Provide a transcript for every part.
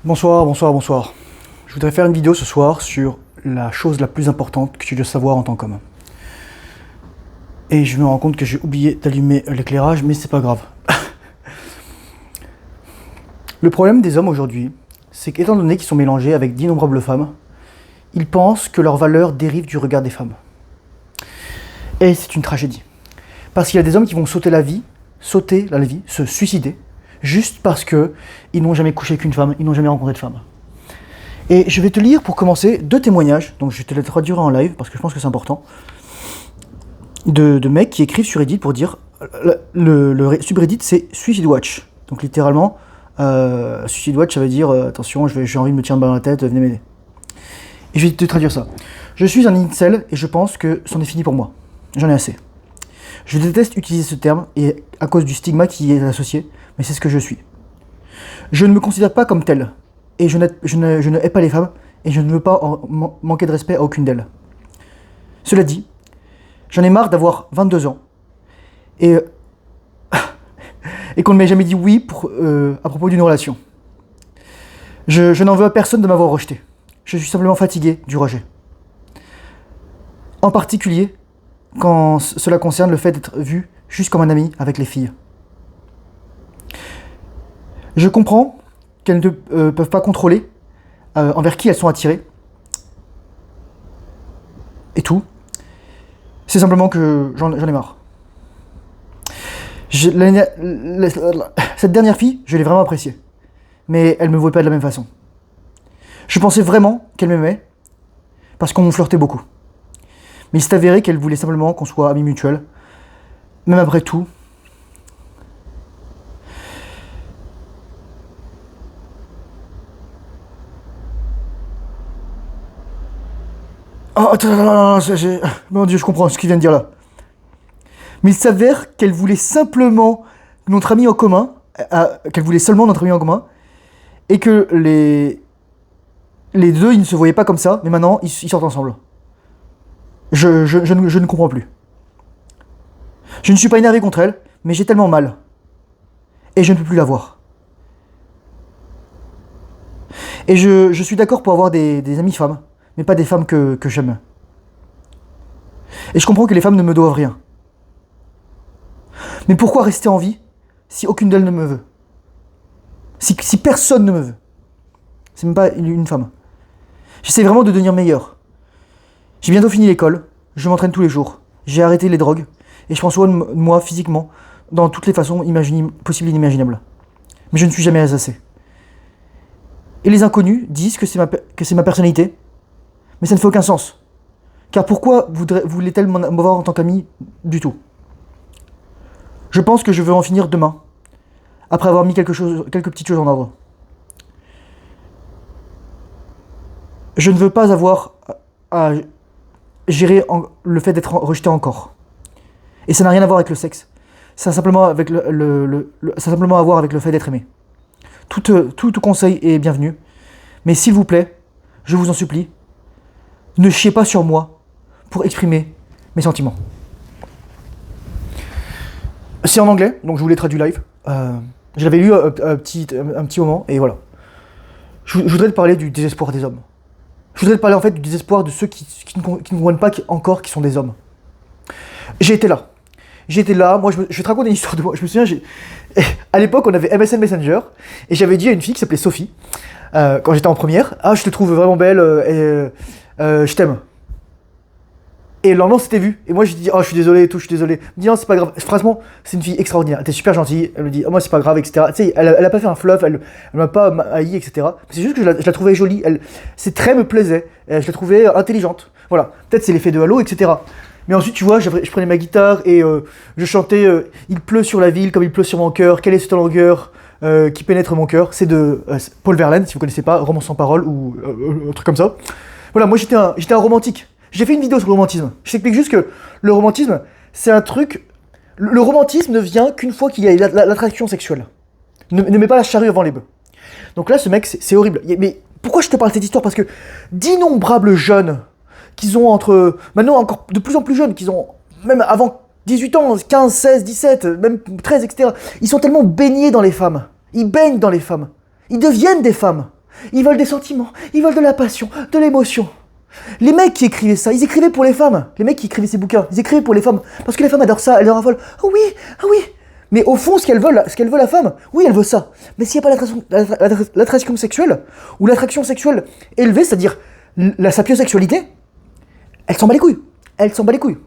Bonsoir, bonsoir, bonsoir. Je voudrais faire une vidéo ce soir sur la chose la plus importante que tu dois savoir en tant qu'homme. Et je me rends compte que j'ai oublié d'allumer l'éclairage, mais c'est pas grave. Le problème des hommes aujourd'hui, c'est qu'étant donné qu'ils sont mélangés avec d'innombrables femmes, ils pensent que leur valeur dérive du regard des femmes. Et c'est une tragédie. Parce qu'il y a des hommes qui vont sauter la vie, se suicider, juste parce qu'ils n'ont jamais couché avec une femme, ils n'ont jamais rencontré de femme. Et je vais te lire pour commencer 2 témoignages, donc je te les traduirai en live parce que je pense que c'est important, de mecs qui écrivent sur Reddit pour dire, le subreddit c'est Suicide Watch, donc littéralement, Suicide Watch ça veut dire attention j'ai envie de me tirer une balle dans la tête, venez m'aider. Et je vais te traduire ça. Je suis un incel et je pense que c'en est fini pour moi, j'en ai assez. Je déteste utiliser ce terme et à cause du stigma qui y est associé, mais c'est ce que je suis. Je ne me considère pas comme tel, et je ne hais pas les femmes, et je ne veux pas manquer de respect à aucune d'elles. Cela dit, j'en ai marre d'avoir 22 ans, et qu'on ne m'ait jamais dit oui à propos d'une relation. Je n'en veux à personne de m'avoir rejeté. Je suis simplement fatigué du rejet. En particulier, quand cela concerne le fait d'être vu juste comme un ami avec les filles. Je comprends qu'elles ne peuvent pas contrôler envers qui elles sont attirées. Et tout. C'est simplement que j'en ai marre. Cette dernière fille, je l'ai vraiment appréciée. Mais elle me voit pas de la même façon. Je pensais vraiment qu'elle m'aimait, parce qu'on me flirtait beaucoup. Mais il s'est avéré qu'elle voulait simplement qu'on soit amis mutuels. Même après tout. Oh, attends, mon Dieu, je comprends ce qu'il vient de dire là. Mais il s'avère qu'elle voulait simplement notre ami en commun, qu'elle voulait seulement notre ami en commun, et que les deux, ils ne se voyaient pas comme ça, mais maintenant, ils sortent ensemble. Je ne comprends plus. Je ne suis pas énervé contre elle, mais j'ai tellement mal. Et je ne peux plus la voir. Et je suis d'accord pour avoir des amies femmes, mais pas des femmes que j'aime. Et je comprends que les femmes ne me doivent rien. Mais pourquoi rester en vie si aucune d'elles ne me veut? Si personne ne me veut? C'est même pas une femme. J'essaie vraiment de devenir meilleur. J'ai bientôt fini l'école, je m'entraîne tous les jours, j'ai arrêté les drogues, et je prends soin de moi physiquement, dans toutes les façons possibles et inimaginables. Mais je ne suis jamais assez. Et les inconnus disent que c'est ma personnalité, mais ça ne fait aucun sens. Car pourquoi voulait-elle m'avoir en tant qu'ami du tout? Je pense que je veux en finir demain, après avoir mis quelques petites choses en ordre. Je ne veux pas avoir à gérer le fait d'être rejeté encore. Et ça n'a rien à voir avec le sexe. Ça a simplement, ça a simplement à voir avec le fait d'être aimé. Tout conseil est bienvenu. Mais s'il vous plaît, je vous en supplie, ne chiez pas sur moi pour exprimer mes sentiments. C'est en anglais, donc je vous l'ai traduit live. Je l'avais lu un petit moment, et voilà. Je voudrais te parler du désespoir des hommes. Je voudrais te parler en fait du désespoir de ceux qui ne comprennent pas encore qu'ils sont des hommes. J'ai été là, moi je vais te raconter une histoire de moi. Je me souviens, à l'époque on avait MSN Messenger, et j'avais dit à une fille qui s'appelait Sophie, quand j'étais en première, ah je te trouve vraiment belle, je t'aime. Et le lendemain c'était vu, et moi je dis oh je suis désolé et tout, je suis désolé. Elle me dit non c'est pas grave, franchement c'est une fille extraordinaire, t'es super gentille, elle me dit oh moi c'est pas grave, etc. Tu sais, elle a pas fait un fluff, elle m'a pas haï, etc. C'est juste que je la trouvais jolie, ses traits me plaisaient, je la trouvais intelligente, voilà. Peut-être c'est l'effet de Halo, etc. Mais ensuite tu vois, je prenais ma guitare et je chantais il pleut sur la ville comme il pleut sur mon cœur, quelle est cette langueur qui pénètre mon cœur, c'est de Paul Verlaine, si vous connaissez pas, roman sans parole ou un truc comme ça. Voilà, moi j'étais un romantique. J'ai fait une vidéo sur le romantisme. Je t'explique juste que le romantisme, c'est un truc... Le romantisme ne vient qu'une fois qu'il y a l'attraction sexuelle. Ne mets pas la charrue avant les bœufs. Donc là, ce mec, c'est horrible. Mais pourquoi je te parle de cette histoire? Parce que d'innombrables jeunes qui ont maintenant encore de plus en plus jeunes, qui ont même avant 18 ans, 15, 16, 17, même 13, etc. Ils sont tellement baignés dans les femmes. Ils baignent dans les femmes. Ils deviennent des femmes. Ils veulent des sentiments, ils veulent de la passion, de l'émotion. Les mecs qui écrivaient ça, ils écrivaient pour les femmes. Les mecs qui écrivaient ces bouquins, ils écrivaient pour les femmes. Parce que les femmes adorent ça, elles leur affolent. Oh oui, ah oui. Mais au fond, ce qu'elle veut la femme, oui, elle veut ça. Mais s'il n'y a pas l'attraction sexuelle, ou l'attraction sexuelle élevée, c'est-à-dire la sapiosexualité, elle s'en bat les couilles. Elle s'en bat les couilles.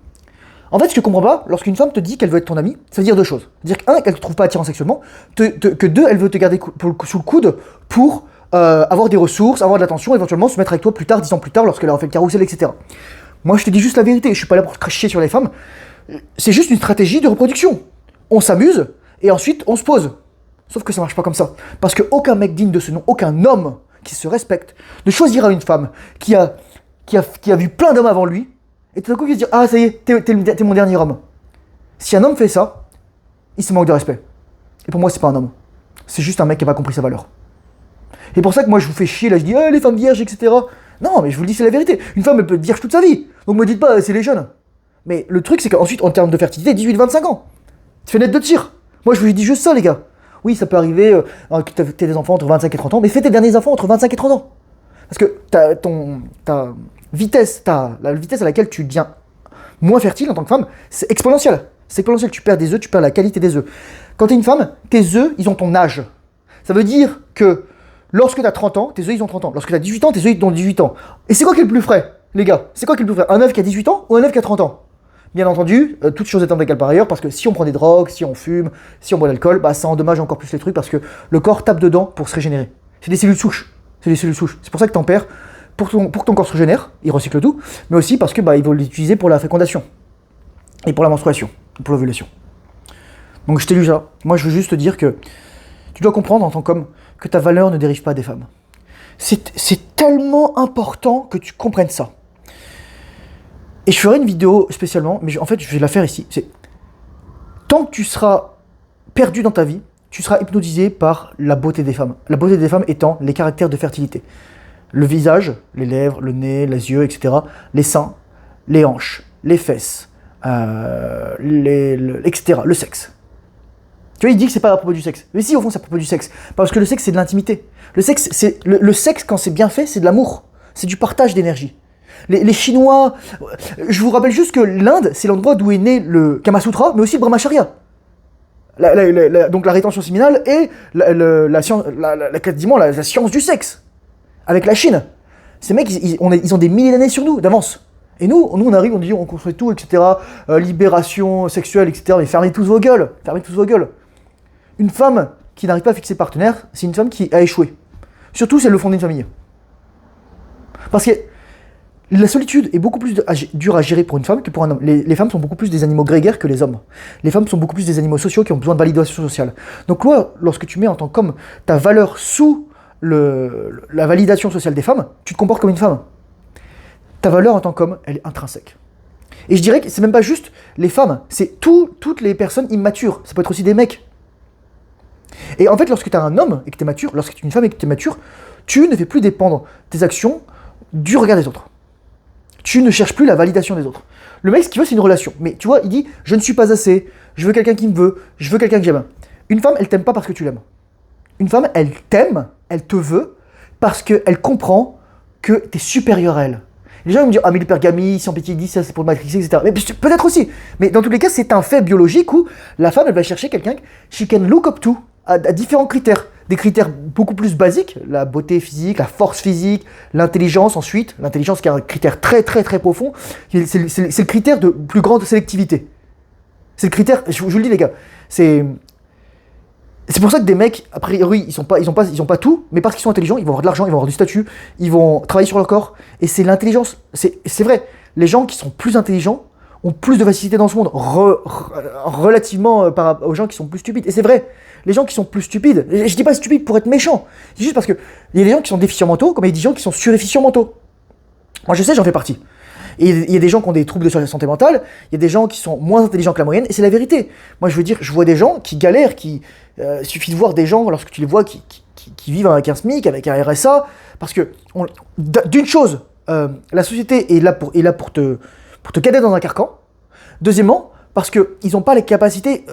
En fait, ce que tu comprends pas, lorsqu'une femme te dit qu'elle veut être ton amie, ça veut dire deux choses. C'est-à-dire qu'un, qu'elle te trouve pas attirant sexuellement, que deux, elle veut te garder sous le coude pour avoir des ressources, avoir de l'attention, éventuellement se mettre avec toi plus tard, 10 ans plus tard, lorsqu'elle aura fait le carrousel, etc. Moi, je te dis juste la vérité, je suis pas là pour cracher sur les femmes. C'est juste une stratégie de reproduction. On s'amuse, et ensuite, on se pose. Sauf que ça marche pas comme ça. Parce qu'aucun mec digne de ce nom, aucun homme qui se respecte, ne choisira une femme qui a vu plein d'hommes avant lui, et tout d'un coup, il va se dire « Ah, ça y est, t'es mon dernier homme. » Si un homme fait ça, il se manque de respect. Et pour moi, c'est pas un homme. C'est juste un mec qui n'a pas compris sa valeur. Et pour ça que moi, je vous fais chier, là, je dis « les femmes vierges, etc. » Non, mais je vous le dis, c'est la vérité. Une femme, elle peut être vierge toute sa vie. Donc me dites pas, c'est les jeunes. Mais le truc, c'est qu'ensuite, en termes de fertilité, 18-25 ans. Fenêtre de tir. Moi, je vous dis juste ça, les gars. Oui, ça peut arriver que t'aies des enfants entre 25 et 30 ans, mais fais tes derniers enfants entre 25 et 30 ans. Parce que ta vitesse à laquelle tu deviens moins fertile en tant que femme, c'est exponentiel. C'est exponentiel. Tu perds des œufs, tu perds la qualité des œufs. Quand t'es une femme, tes œufs, ils ont ton âge. Ça veut dire que lorsque t'as 30 ans, tes œufs, ils ont 30 ans. Lorsque t'as 18 ans, tes œufs, ils ont 18 ans. Et c'est quoi qui est le plus frais, les gars? C'est quoi qui est le plus frais? Un œuf qui a 18 ans ou un œuf qui a 30 ans? Bien entendu, toutes choses étant égales par ailleurs, parce que si on prend des drogues, si on fume, si on boit de l'alcool, bah ça endommage encore plus les trucs parce que le corps tape dedans pour se régénérer. C'est des cellules souches. C'est des cellules souches. C'est pour ça que t'en perds pour que ton corps se régénère, il recycle tout, mais aussi parce que ils vont l'utiliser pour la fécondation et pour la menstruation, pour l'ovulation. Donc je t'ai lu ça. Moi je veux juste te dire que tu dois comprendre en tant qu'homme que ta valeur ne dérive pas des femmes. C'est tellement important que tu comprennes ça. Et je ferai une vidéo spécialement, mais en fait, je vais la faire ici. C'est tant que tu seras perdu dans ta vie, tu seras hypnotisé par la beauté des femmes. La beauté des femmes étant les caractères de fertilité. Le visage, les lèvres, le nez, les yeux, etc. Les seins, les hanches, les fesses, etc. Le sexe. Tu vois, il dit que c'est pas à propos du sexe. Mais si, au fond, c'est à propos du sexe. Parce que le sexe, c'est de l'intimité. Le sexe, quand c'est bien fait, c'est de l'amour. C'est du partage d'énergie. Les Chinois... Je vous rappelle juste que l'Inde, c'est l'endroit d'où est né le Kama Sutra, mais aussi le Brahmacharya. Donc la rétention séminale et la science du sexe. Avec la Chine. Ces mecs, ils ont des milliers d'années sur nous, d'avance. Et nous, on arrive, on dit, on construit tout, etc. Libération sexuelle, etc. Mais fermez tous vos gueules. Fermez tous vos gueules. Une femme qui n'arrive pas à fixer partenaire, c'est une femme qui a échoué. Surtout si elle le fonde une famille. Parce que la solitude est beaucoup plus dure à gérer pour une femme que pour un homme. Les femmes sont beaucoup plus des animaux grégaires que les hommes. Les femmes sont beaucoup plus des animaux sociaux qui ont besoin de validation sociale. Donc toi, lorsque tu mets en tant qu'homme ta valeur sous la validation sociale des femmes, tu te comportes comme une femme. Ta valeur en tant qu'homme, elle est intrinsèque. Et je dirais que c'est même pas juste les femmes, c'est toutes les personnes immatures. Ça peut être aussi des mecs. Et en fait, lorsque tu es un homme et que tu es mature, lorsque tu es une femme et que tu es mature, tu ne fais plus dépendre tes actions du regard des autres. Tu ne cherches plus la validation des autres. Le mec, ce qu'il veut, c'est une relation. Mais tu vois, il dit, je ne suis pas assez, je veux quelqu'un qui me veut, je veux quelqu'un que j'aime. Une femme, elle t'aime pas parce que tu l'aimes. Une femme, elle t'aime, elle te veut, parce qu'elle comprend que tu es supérieur à elle. Les gens vont me dire, ah mais l'hypergamie, si en petit dit ça c'est pour le matrixer, etc. Mais peut-être aussi. Mais dans tous les cas, c'est un fait biologique où la femme, elle va chercher quelqu'un she can look up to, à différents critères. Des critères beaucoup plus basiques, la beauté physique, la force physique, l'intelligence ensuite. L'intelligence qui est un critère très très très profond. C'est le critère de plus grande sélectivité. C'est le critère, je vous le dis les gars, c'est pour ça que des mecs, a priori, ils ont pas tout, mais parce qu'ils sont intelligents, ils vont avoir de l'argent, ils vont avoir du statut, ils vont travailler sur leur corps, et c'est l'intelligence. C'est vrai, les gens qui sont plus intelligents ont plus de facilité dans ce monde, relativement aux gens qui sont plus stupides. Et c'est vrai, les gens qui sont plus stupides, je dis pas stupides pour être méchant, c'est juste parce que il y a des gens qui sont déficients mentaux, comme il y a des gens qui sont suréfficients mentaux. Moi je sais, j'en fais partie. Et il y a des gens qui ont des troubles de santé mentale, il y a des gens qui sont moins intelligents que la moyenne, et c'est la vérité. Moi je veux dire, je vois des gens qui galèrent, il suffit de voir des gens, lorsque tu les vois, qui vivent avec un SMIC, avec un RSA, parce que, d'une chose, la société est là pour te cader dans un carcan. Deuxièmement, parce qu'ils n'ont pas les capacités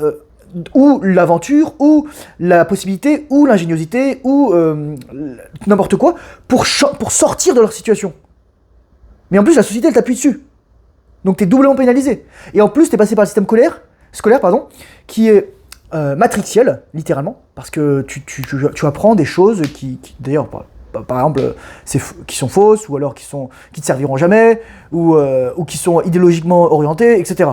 ou l'aventure, ou la possibilité, ou l'ingéniosité, ou n'importe quoi, pour sortir de leur situation. Mais en plus, la société, elle t'appuie dessus. Donc t'es doublement pénalisé. Et en plus, t'es passé par le système scolaire, qui est matriciel, littéralement, parce que tu apprends des choses qui d'ailleurs, par exemple, qui sont fausses, ou alors qui te serviront jamais, ou qui sont idéologiquement orientées, etc.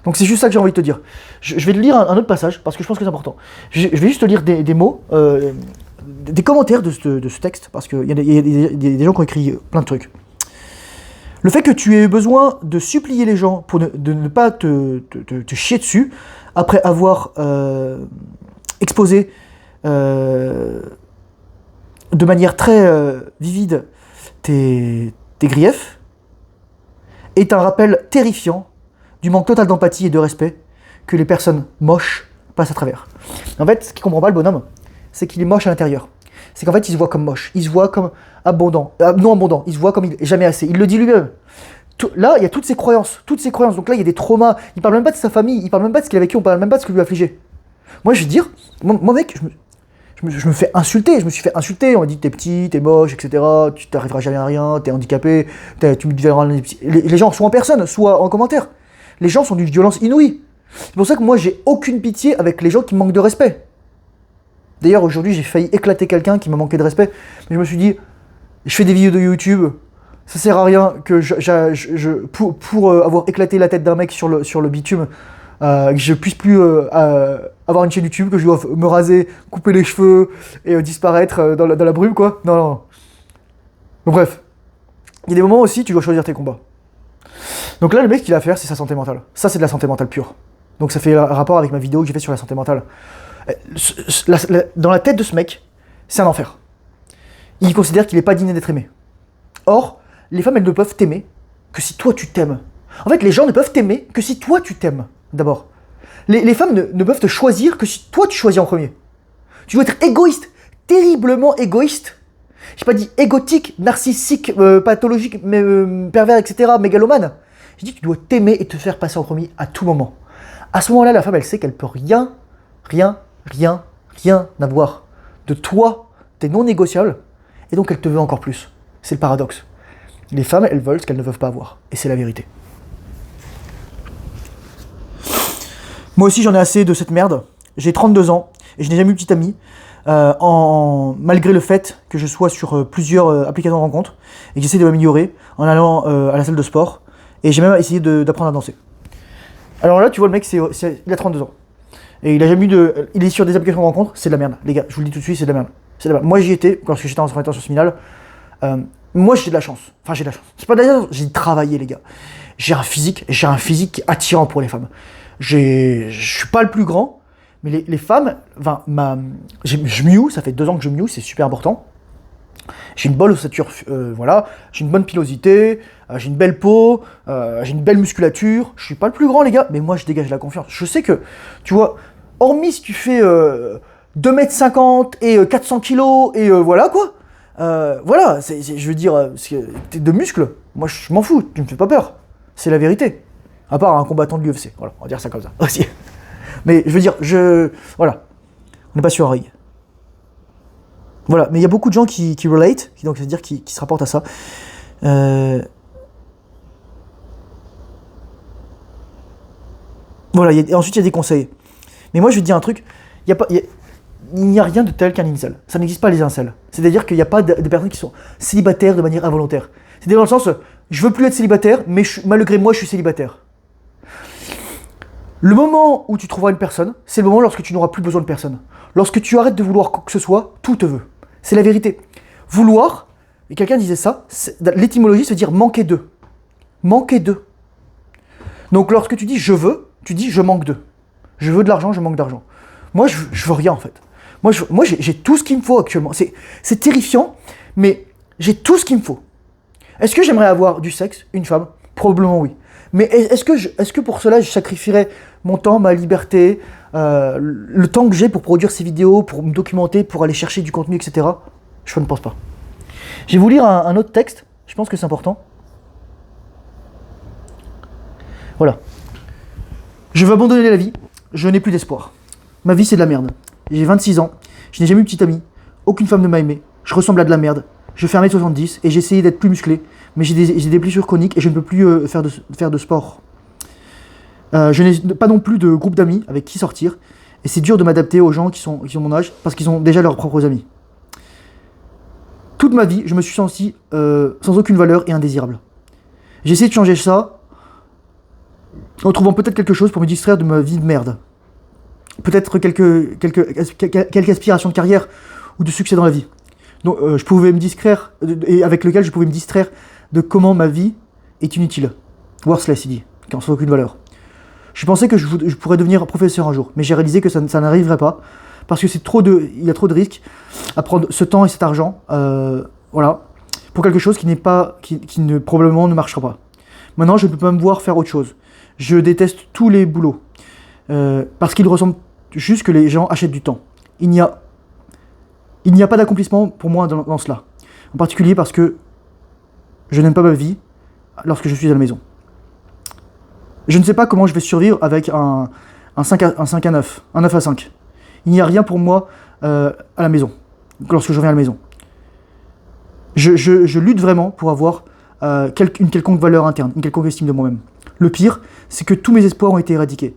Donc c'est juste ça que j'ai envie de te dire. Je vais te lire un autre passage, parce que je pense que c'est important. Je vais juste te lire des mots, des commentaires de ce texte, parce qu'il y a des gens qui ont écrit plein de trucs. Le fait que tu aies eu besoin de supplier les gens pour de ne pas te chier dessus, après avoir exposé de manière très vivide tes griefs, est un rappel terrifiant du manque total d'empathie et de respect que les personnes moches passent à travers. En fait, ce qu'il comprend pas le bonhomme, c'est qu'il est moche à l'intérieur. C'est qu'en fait, il se voit comme moche, il se voit comme abondant, non abondant, il se voit comme jamais assez, il le dit lui-même. Là, il y a toutes ces croyances, donc là, il y a des traumas, il parle même pas de sa famille, il parle même pas de ce qu'il a vécu, on parle même pas de ce que lui a affligé. Moi, je veux dire, moi mec, je me fais insulter, je me suis fait insulter, on m'a dit t'es petit, t'es moche, etc., tu t'arriveras jamais à rien, t'es handicapé, tu me diras les gens, soit en personne, soit en commentaire. Les gens sont d'une violence inouïe. C'est pour ça que moi, j'ai aucune pitié avec les gens qui manquent de respect. D'ailleurs, aujourd'hui, j'ai failli éclater quelqu'un qui m'a manqué de respect. Mais je me suis dit, je fais des vidéos de YouTube, ça sert à rien que pour avoir éclaté la tête d'un mec sur le bitume, que je puisse plus avoir une chaîne YouTube, que je dois me raser, couper les cheveux et disparaître dans la brume, quoi. Non. Donc bref, il y a des moments aussi, tu dois choisir tes combats. Donc là, le mec, ce qu'il a à faire, c'est sa santé mentale. Ça, c'est de la santé mentale pure. Donc ça fait un rapport avec ma vidéo que j'ai fait sur la santé mentale. Dans la tête de ce mec, c'est un enfer. Il considère qu'il n'est pas digne d'être aimé. Or, les femmes, elles ne peuvent t'aimer que si toi tu t'aimes. En fait, les gens ne peuvent t'aimer que si toi tu t'aimes, d'abord. Les femmes ne peuvent te choisir que si toi tu choisis en premier. Tu dois être égoïste, terriblement égoïste. J'ai pas dit égotique, narcissique, pathologique, pervers, etc., mégalomane. J'ai dit que tu dois t'aimer et te faire passer en premier à tout moment. À ce moment-là, la femme, elle sait qu'elle peut rien avoir de toi, t'es non négociable, et donc elle te veut encore plus. C'est le paradoxe. Les femmes, elles veulent ce qu'elles ne peuvent pas avoir, et c'est la vérité. Moi aussi, j'en ai assez de cette merde. J'ai 32 ans, et je n'ai jamais eu de petite amie, malgré le fait que je sois sur plusieurs applications de rencontres, et que j'essaie de m'améliorer en allant à la salle de sport, et j'ai même essayé d'apprendre à danser. Alors là, tu vois, le mec, il a 32 ans. Et il a jamais eu il est sur des applications de rencontres, c'est de la merde. Les gars, je vous le dis tout de suite, c'est de la merde. C'est de la merde. Moi, j'y étais, quand j'étais en orientation séminale. Moi, j'ai de la chance. Enfin, j'ai de la chance. C'est pas de la chance, j'ai travaillé, les gars. J'ai un physique qui est attirant pour les femmes. Je suis pas le plus grand, mais les femmes, enfin, je mue, ça fait 2 ans que je mue, c'est super important. J'ai une bonne ossature, voilà, j'ai une bonne pilosité, j'ai une belle peau, j'ai une belle musculature. Je suis pas le plus grand, les gars, mais moi je dégage la confiance. Je sais que, tu vois, hormis si tu fais 2,50 m et 400 kg et voilà quoi, voilà, je veux dire, t'es de muscles, moi je m'en fous, tu me fais pas peur. C'est la vérité. À part un combattant de l'UFC, voilà, on va dire ça comme ça aussi. Mais je veux dire, voilà, on n'est pas sur un ring. Voilà, mais il y a beaucoup de gens qui relate, donc c'est-à-dire qui se rapportent à ça. Voilà, ensuite il y a des conseils. Mais moi je vais te dire un truc, il n'y a rien de tel qu'un incel. Ça n'existe pas les incels. C'est-à-dire qu'il n'y a pas de personnes qui sont célibataires de manière involontaire. C'est-à-dire dans le sens, je veux plus être célibataire, mais malgré moi je suis célibataire. Le moment où tu trouveras une personne, c'est le moment lorsque tu n'auras plus besoin de personne. Lorsque tu arrêtes de vouloir quoi que ce soit, tout te veut. C'est la vérité. Vouloir, et quelqu'un disait ça, l'étymologie veut dire manquer d'eux. Manquer d'eux. Donc lorsque tu dis je veux, tu dis je manque d'eux. Je veux de l'argent, je manque d'argent. Moi, je veux rien en fait. Moi, j'ai tout ce qu'il me faut actuellement. C'est terrifiant, mais j'ai tout ce qu'il me faut. Est-ce que j'aimerais avoir du sexe, une femme? Probablement oui. Mais est-ce que pour cela, je sacrifierais mon temps, ma liberté, le temps que j'ai pour produire ces vidéos, pour me documenter, pour aller chercher du contenu, etc. Je ne pense pas. Je vais vous lire un autre texte, je pense que c'est important. Voilà. Je veux abandonner la vie, je n'ai plus d'espoir. Ma vie, c'est de la merde. J'ai 26 ans, je n'ai jamais eu de petite amie, aucune femme ne m'a aimé, je ressemble à de la merde, je fais 1m70 et j'ai essayé d'être plus musclé, mais j'ai des blessures chroniques et je ne peux plus faire de sport. Je n'ai pas non plus de groupe d'amis avec qui sortir, et c'est dur de m'adapter aux gens qui ont mon âge, parce qu'ils ont déjà leurs propres amis. Toute ma vie, je me suis senti sans aucune valeur et indésirable. J'ai essayé de changer ça, en trouvant peut-être quelque chose pour me distraire de ma vie de merde. Peut-être quelques aspirations de carrière ou de succès dans la vie. Donc, je pouvais me distraire, et avec lequel je pouvais me distraire de comment ma vie est inutile. Worthless, il dit, sans aucune valeur. Je pensais que je pourrais devenir professeur un jour, mais j'ai réalisé que ça n'arriverait pas, parce que il y a trop de risques à prendre ce temps et cet argent, voilà, pour quelque chose qui probablement ne marchera pas. Maintenant, je ne peux pas me voir faire autre chose. Je déteste tous les boulots, parce qu'ils ressemblent juste que les gens achètent du temps. Il n'y a pas d'accomplissement pour moi dans cela. En particulier parce que je n'aime pas ma vie lorsque je suis à la maison. Je ne sais pas comment je vais survivre avec un 5 à 9, un 9 à 5. Il n'y a rien pour moi à la maison, lorsque je reviens à la maison. Je lutte vraiment pour avoir une quelconque valeur interne, une quelconque estime de moi-même. Le pire, c'est que tous mes espoirs ont été éradiqués.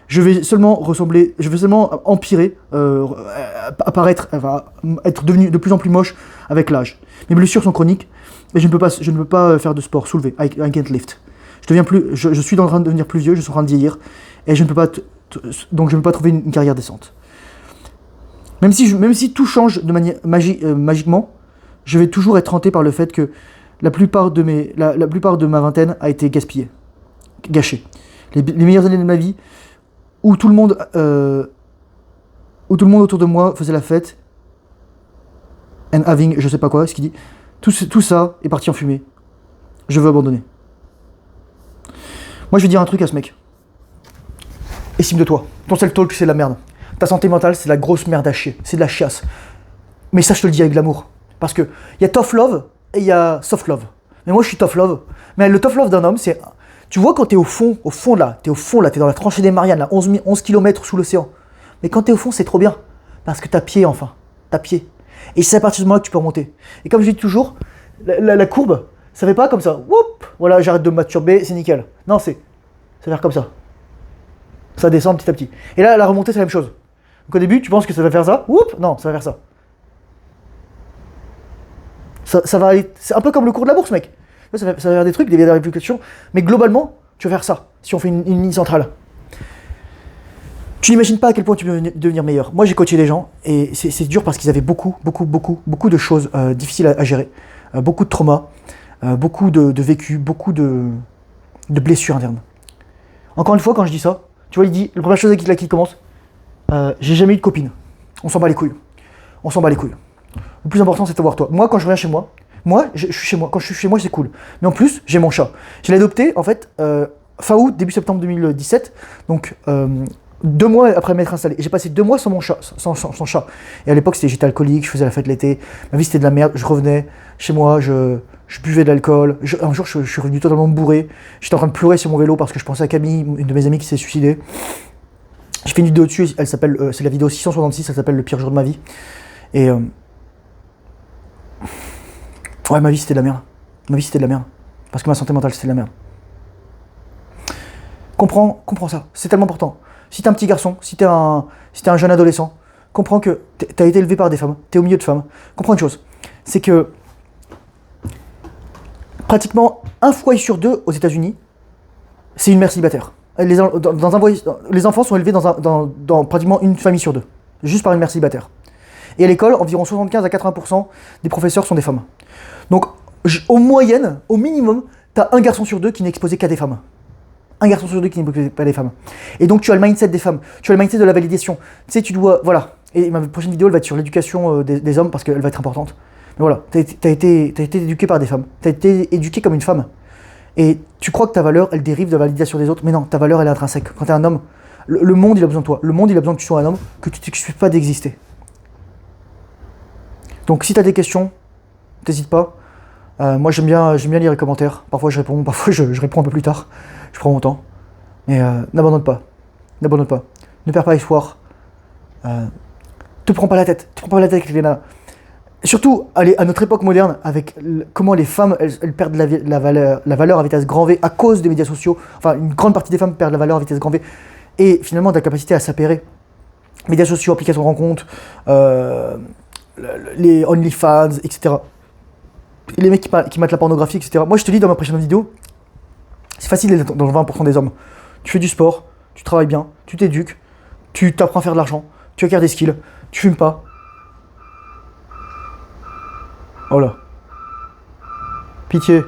Je vais seulement empirer, être devenu de plus en plus moche avec l'âge. Mes blessures sont chroniques et je ne peux pas faire de sport, soulever, I can't lift. Je suis en train de devenir plus vieux, je suis en train de vieillir et je ne peux pas trouver une carrière décente. Même si tout change de manière magiquement, je vais toujours être hanté par le fait que la plupart de ma vingtaine a été gâchée. Les meilleures années de ma vie, où tout le monde autour de moi faisait la fête, and having, je sais pas quoi, ce qu'il dit, tout ça est parti en fumée. Je veux abandonner. Moi, je vais dire un truc à ce mec. Estime de toi. Ton self-talk, c'est de la merde. Ta santé mentale, c'est de la grosse merde à chier. C'est de la chiasse. Mais ça, je te le dis avec l'amour. Parce que il y a tough love et il y a soft love. Mais moi, je suis tough love. Mais le tough love d'un homme, c'est... Tu vois, quand t'es au fond là, t'es dans la tranchée des Mariannes, là, 11 km sous l'océan. Mais quand t'es au fond, c'est trop bien. Parce que t'as pied, enfin. T'as pied. Et c'est à partir de ce moment-là que tu peux remonter. Et comme je dis toujours, la courbe, ça fait pas comme ça. Whoop, voilà, j'arrête de me masturber, c'est nickel. Non, ça va faire comme ça. Ça descend petit à petit. Et là, la remontée, c'est la même chose. Donc au début, tu penses que ça va faire ça. Whoop, non, ça va faire ça. Ça va aller... C'est un peu comme le cours de la bourse, mec. Ça va faire des trucs, des réplications. Mais globalement, tu vas faire ça, si on fait une ligne centrale. Tu n'imagines pas à quel point tu peux devenir meilleur. Moi, j'ai coaché des gens, et c'est dur parce qu'ils avaient beaucoup de choses difficiles à gérer. Beaucoup de traumas, beaucoup de vécu, beaucoup de blessures internes. Encore une fois, quand je dis ça, tu vois, la première chose avec laquelle il commence, j'ai jamais eu de copine. On s'en bat les couilles. Le plus important, c'est de savoir toi. Moi, quand je reviens chez moi, je suis chez moi. Quand je suis chez moi, c'est cool. Mais en plus, j'ai mon chat. Je l'ai adopté, en fait, fin août, début septembre 2017. Donc, 2 mois après m'être installé. Et j'ai passé 2 mois sans mon chat, sans chat. Et à l'époque, j'étais alcoolique, je faisais la fête l'été. Ma vie, c'était de la merde. Je revenais chez moi, je buvais de l'alcool. Un jour, je suis revenu totalement bourré. J'étais en train de pleurer sur mon vélo parce que je pensais à Camille, une de mes amies qui s'est suicidée. J'ai fait une vidéo dessus, elle s'appelle, c'est la vidéo 666, elle s'appelle Le pire jour de ma vie. Et ouais, ma vie c'était de la merde. Parce que ma santé mentale c'était de la merde. Comprends ça, c'est tellement important. Si t'es un petit garçon, si t'es un jeune adolescent, comprends que t'as été élevé par des femmes, t'es au milieu de femmes. Comprends une chose, c'est que pratiquement 1 foyer sur 2 aux États-Unis, c'est une mère célibataire. Les enfants sont élevés dans pratiquement une famille sur 2, juste par une mère célibataire. Et à l'école, environ 75 à 80% des professeurs sont des femmes. Donc, au minimum, t'as 1 garçon sur 2 qui n'est exposé qu'à des femmes. 1 garçon sur 2 qui n'est exposé qu'à des femmes. Et donc, tu as le mindset des femmes, tu as le mindset de la validation. Tu sais, tu dois... Voilà. Et ma prochaine vidéo, elle va être sur l'éducation des hommes, parce qu'elle va être importante. Mais voilà, t'as été éduqué par des femmes. T'as été éduqué comme une femme. Et tu crois que ta valeur, elle dérive de la validation des autres. Mais non, ta valeur, elle est intrinsèque. Quand t'es un homme, le monde, il a besoin de toi. Le monde, il a besoin que tu sois un homme, que tu t'excuses pas d'exister. Donc si tu as des questions, n'hésite pas. Moi j'aime bien lire les commentaires. Parfois je réponds, parfois je réponds un peu plus tard. Je prends mon temps. Mais n'abandonne pas. Ne perds pas espoir. Te prends pas la tête. Te prends pas la tête avec les nanas. Surtout, à notre époque moderne, avec comment les femmes, elles perdent la valeur à vitesse grand V à cause des médias sociaux. Enfin, une grande partie des femmes perdent la valeur à vitesse grand V. Et finalement, de la capacité à s'appairer. Médias sociaux, applications de rencontres, les OnlyFans, etc. Et les mecs qui mettent la pornographie, etc. Moi, je te dis dans ma précédente vidéo, c'est facile d'être dans le 20% des hommes. Tu fais du sport, tu travailles bien, tu t'éduques, tu t'apprends à faire de l'argent, tu acquiers des skills, tu fumes pas. Oh là. Pitié.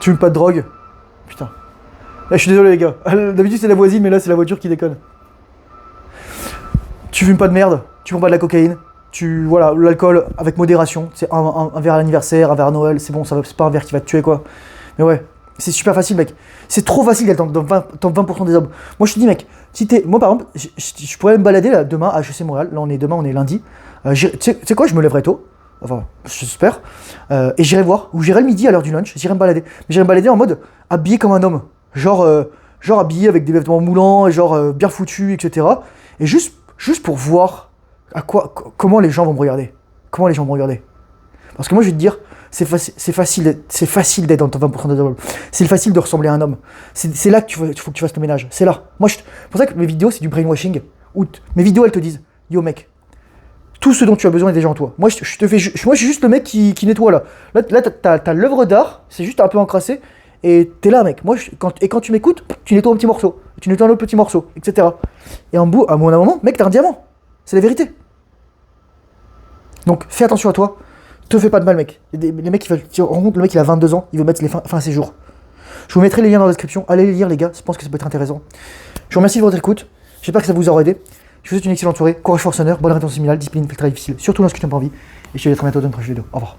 Tu fumes pas de drogue? Putain. Là, je suis désolé les gars. D'habitude c'est la voisine, mais là c'est la voiture qui déconne. Tu fumes pas de merde, tu prends pas de la cocaïne, voilà, l'alcool avec modération, c'est un verre à l'anniversaire, un verre à Noël, c'est bon, c'est pas un verre qui va te tuer quoi. Mais ouais, c'est super facile mec. C'est trop facile d'être dans 20% des hommes. Moi je te dis mec, moi par exemple, je pourrais me balader là, demain à HEC Montréal, demain on est lundi. Tu sais quoi, je me lèverai tôt. Enfin, j'espère. Et j'irai voir, ou j'irai le midi à l'heure du lunch, j'irai me balader. Mais j'irai me balader en mode habillé comme un homme. Genre habillé avec des vêtements moulants, bien foutus, etc. Et juste pour voir comment les gens vont me regarder. Comment les gens vont me regarder. Parce que moi je vais te dire, c'est facile d'être dans ton 20% des hommes. C'est facile de ressembler à un homme. C'est là qu'il faut que tu fasses le ménage. C'est là. C'est pour ça que mes vidéos c'est du brainwashing. Où mes vidéos elles te disent, yo mec, tout ce dont tu as besoin est déjà en toi. Moi, je suis juste le mec qui nettoie là. Là t'as l'œuvre d'art, c'est juste un peu encrassé, et t'es là, mec. Moi, quand tu m'écoutes, tu nettoies un petit morceau, tu nettoies un autre petit morceau, etc. Et à un moment, mec, t'as un diamant. C'est la vérité. Donc, fais attention à toi. Te fais pas de mal, mec. Les mecs qui veulent. Le mec, il a 22 ans, il veut mettre les fins à ses jours. Je vous mettrai les liens dans la description. Allez les lire, les gars. Je pense que ça peut être intéressant. Je vous remercie de votre écoute. J'espère que ça vous aura aidé. Je vous souhaite une excellente soirée, courage, force, honneur, bonne rétention séminale, discipline, très difficile, surtout lorsque tu n'as pas envie. Et je te dis à très bientôt dans une prochaine vidéo. Au revoir.